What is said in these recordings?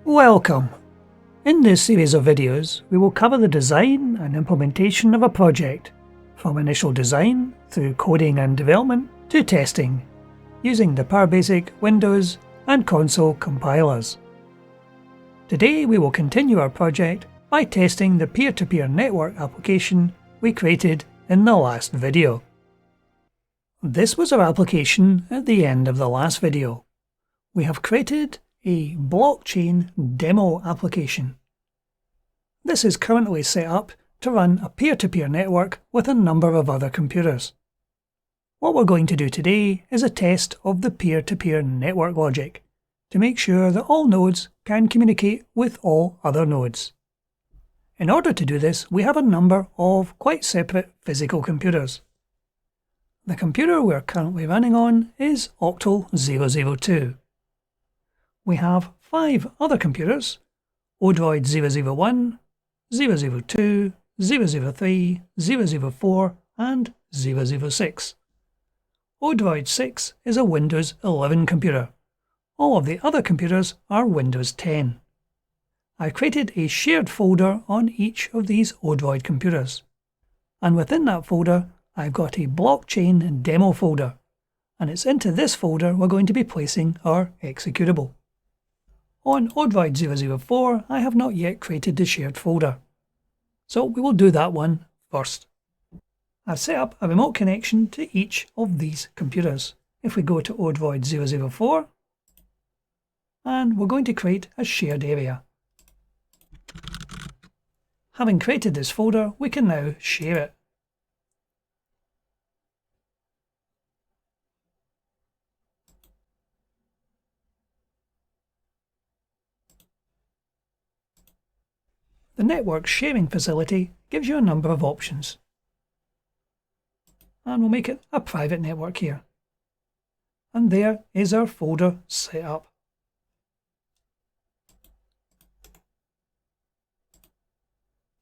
Welcome! In this series of videos, we will cover the design and implementation of a project, from initial design through coding and development to testing, using the PowerBasic, Windows and console compilers. Today we will continue our project by testing the peer-to-peer network application we created in the last video. This was our application at the end of the last video. We have created a blockchain demo application. This is currently set up to run a peer-to-peer network with a number of other computers. What we're going to do today is a test of the peer-to-peer network logic to make sure that all nodes can communicate with all other nodes. In order to do this, we have a number of quite separate physical computers. The computer we're currently running on is Octal 002. We have 5 other computers: Odroid 001, 002, 003, 004 and 006. Odroid 6 is a Windows 11 computer. All of the other computers are Windows 10. I created a shared folder on each of these Odroid computers, and within that folder I've got a blockchain demo folder, and it's into this folder we're going to be placing our executable. On Odroid 004 I have not yet created the shared folder, so we will do that one first. I've set up a remote connection to each of these computers. If we go to Odroid 004, and we're going to create a shared area. Having created this folder, we can now share it. The network sharing facility gives you a number of options, and we'll make it a private network here. And there is our folder set up.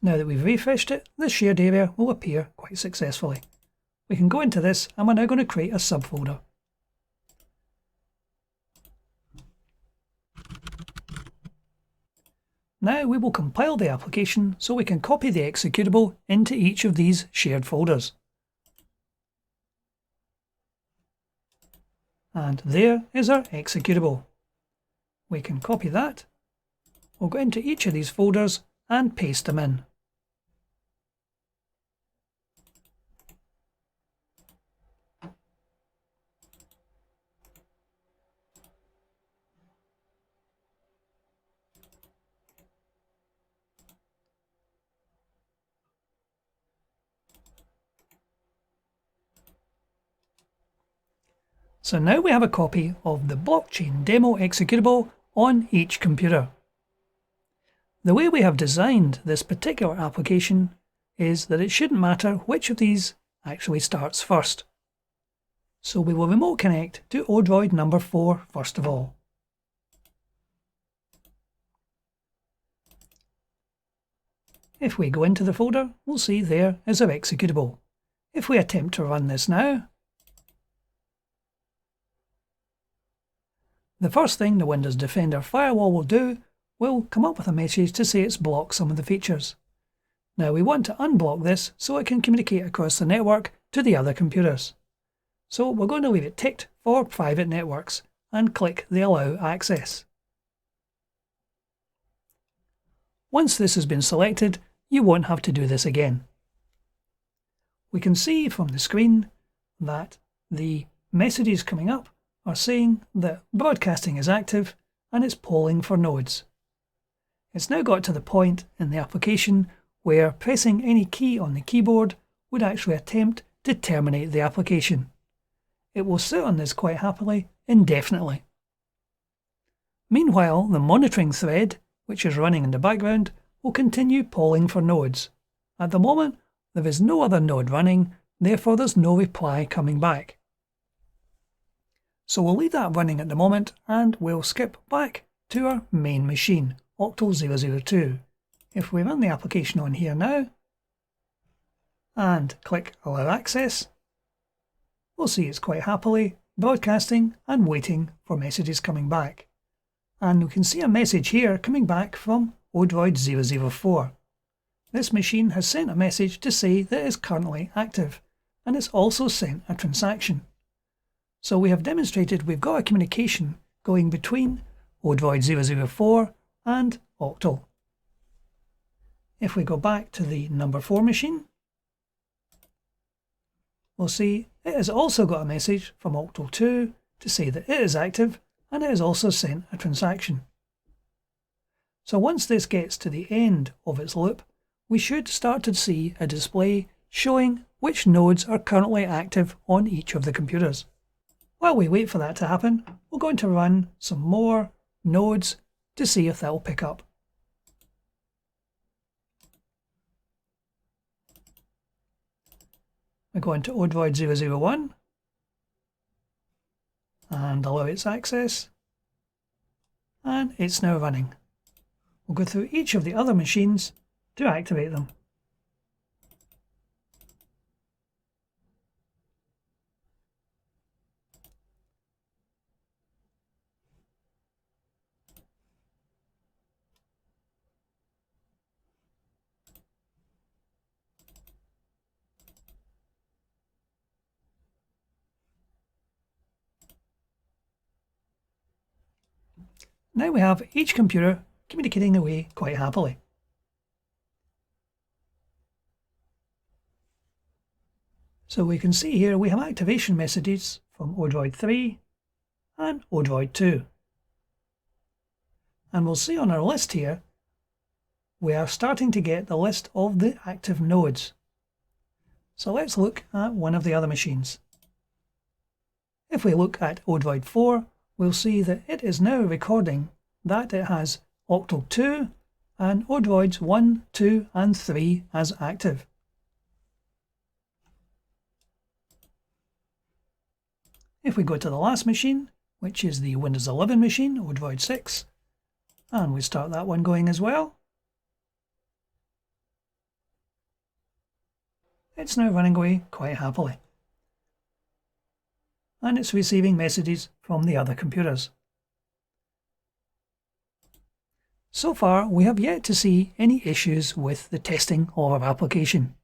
Now that we've refreshed it, the shared area will appear quite successfully. We can go into this, and we're now going to create a subfolder. Now we will compile the application so we can copy the executable into each of these shared folders. And there is our executable. We can copy that. We'll go into each of these folders and paste them in. So now we have a copy of the blockchain demo executable on each computer. The way we have designed this particular application is that it shouldn't matter which of these actually starts first. So we will remote connect to Odroid number 4 first of all. If we go into the folder, we'll see there is our executable. If we attempt to run this now, the first thing the Windows Defender firewall will come up with a message to say it's blocked some of the features. Now we want to unblock this so it can communicate across the network to the other computers. So we're going to leave it ticked for private networks and click the Allow Access. Once this has been selected, you won't have to do this again. We can see from the screen that the messages coming up are saying that broadcasting is active and it's polling for nodes. It's now got to the point in the application where pressing any key on the keyboard would actually attempt to terminate the application. It will sit on this quite happily indefinitely. Meanwhile, the monitoring thread, which is running in the background, will continue polling for nodes. At the moment, there is no other node running, therefore there's no reply coming back. So we'll leave that running at the moment, and we'll skip back to our main machine, Octal 002. If we run the application on here now, and click Allow Access, we'll see it's quite happily broadcasting and waiting for messages coming back. And we can see a message here coming back from Odroid 004. This machine has sent a message to say that it is currently active, and it's also sent a transaction. So we have demonstrated we've got a communication going between Odroid 004 and Octal. If we go back to the number 4 machine, we'll see it has also got a message from Octal 2 to say that it is active, and it has also sent a transaction. So once this gets to the end of its loop, we should start to see a display showing which nodes are currently active on each of the computers. While we wait for that to happen, we're going to run some more nodes to see if that will pick up. We go into Odroid 001 and allow its access, and it's now running. We'll go through each of the other machines to activate them. Now we have each computer communicating away quite happily. So we can see here we have activation messages from Odroid 3 and Odroid 2. And we'll see on our list here, we are starting to get the list of the active nodes. So let's look at one of the other machines. If we look at Odroid 4, we'll see that it is now recording that it has Octal 2 and Odroids 1, 2 and 3 as active. If we go to the last machine, which is the Windows 11 machine, Odroid 6, and we start that one going as well, it's now running away quite happily. And it's receiving messages from the other computers. So far, we have yet to see any issues with the testing of our application.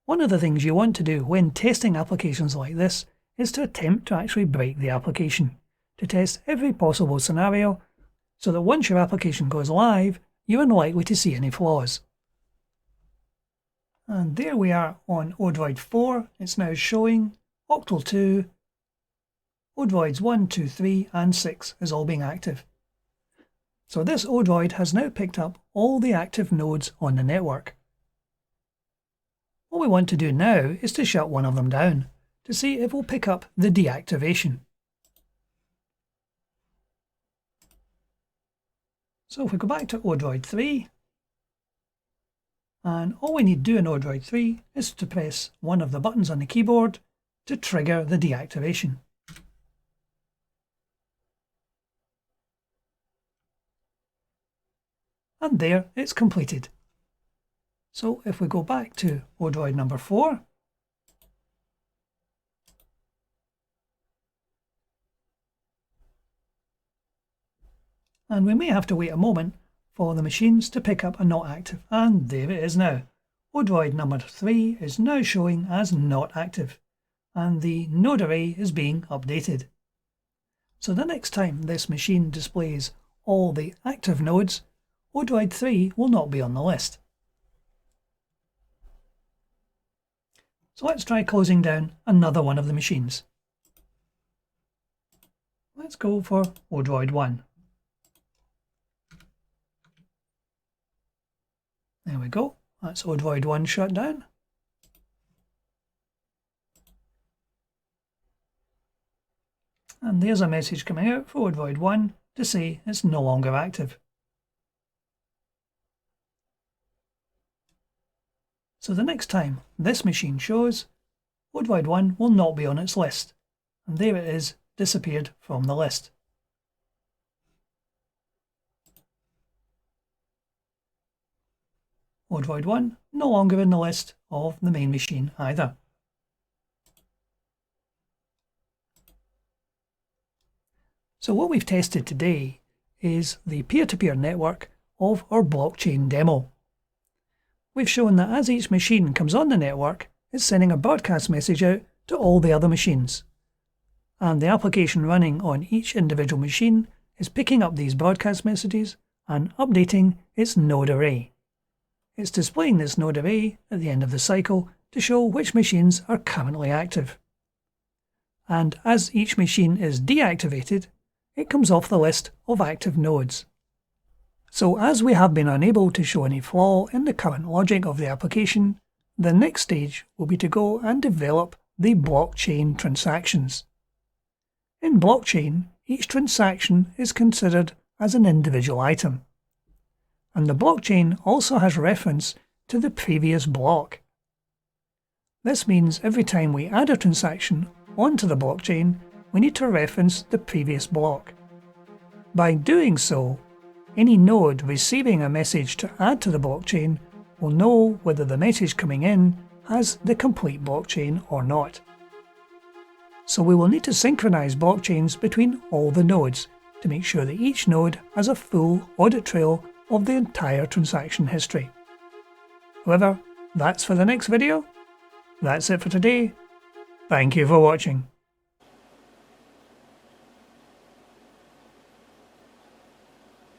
One of the things you want to do when testing applications like this is to attempt to actually break the application, to test every possible scenario, so that once your application goes live, you're unlikely to see any flaws. And there we are on Odroid 4, it's now showing Octal 2, Odroids 1, 2, 3 and 6 is all being active. So this Odroid has now picked up all the active nodes on the network. What we want to do now is to shut one of them down, to see if we'll pick up the deactivation. So if we go back to Odroid 3, and all we need to do in Odroid 3 is to press one of the buttons on the keyboard to trigger the deactivation. And there it's completed. So if we go back to Odroid number 4, and we may have to wait a moment for the machines to pick up a not active, and there it is now. Odroid number 3 is now showing as not active, and the node array is being updated. So the next time this machine displays all the active nodes, Odroid 3 will not be on the list. So let's try closing down another one of the machines. Let's go for Odroid 1. There we go, that's Odroid 1 shut down. And there's a message coming out for Odroid 1 to say it's no longer active. So the next time this machine shows, Odroid 1 will not be on its list, and there it is, disappeared from the list. Odroid 1 no longer in the list of the main machine either. So what we've tested today is the peer-to-peer network of our blockchain demo. We've shown that as each machine comes on the network, it's sending a broadcast message out to all the other machines. And the application running on each individual machine is picking up these broadcast messages and updating its node array. It's displaying this node array at the end of the cycle to show which machines are currently active. And as each machine is deactivated, it comes off the list of active nodes. So as we have been unable to show any flaw in the current logic of the application, the next stage will be to go and develop the blockchain transactions. In blockchain, each transaction is considered as an individual item. And the blockchain also has reference to the previous block. This means every time we add a transaction onto the blockchain, we need to reference the previous block. By doing so, any node receiving a message to add to the blockchain will know whether the message coming in has the complete blockchain or not. So we will need to synchronize blockchains between all the nodes to make sure that each node has a full audit trail of the entire transaction history. However, that's for the next video. That's it for today. Thank you for watching.